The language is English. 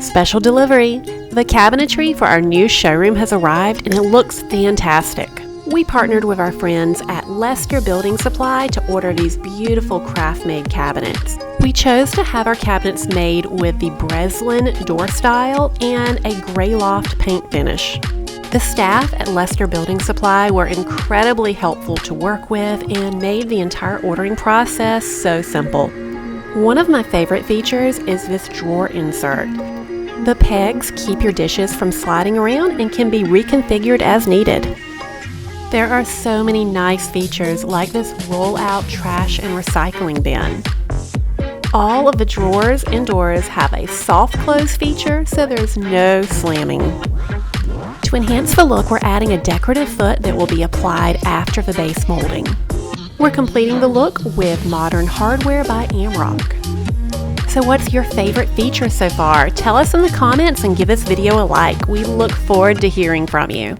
Special delivery! The cabinetry for our new showroom has arrived and it looks fantastic. We partnered with our friends at Leicester Building Supply to order these beautiful KraftMaid cabinets. We chose to have our cabinets made with the Breslin door style and a Greyloft paint finish. The staff at Leicester Building Supply were incredibly helpful to work with and made the entire ordering process so simple. One of my favorite features is this drawer insert. The pegs keep your dishes from sliding around and can be reconfigured as needed. There are so many nice features like this roll-out trash and recycling bin. All of the drawers and doors have a soft close feature, so there's no slamming. To enhance the look, we're adding a decorative foot that will be applied after the base molding. We're completing the look with modern hardware by Amrock. So what's your favorite feature so far? Tell us in the comments and give this video a like. We look forward to hearing from you.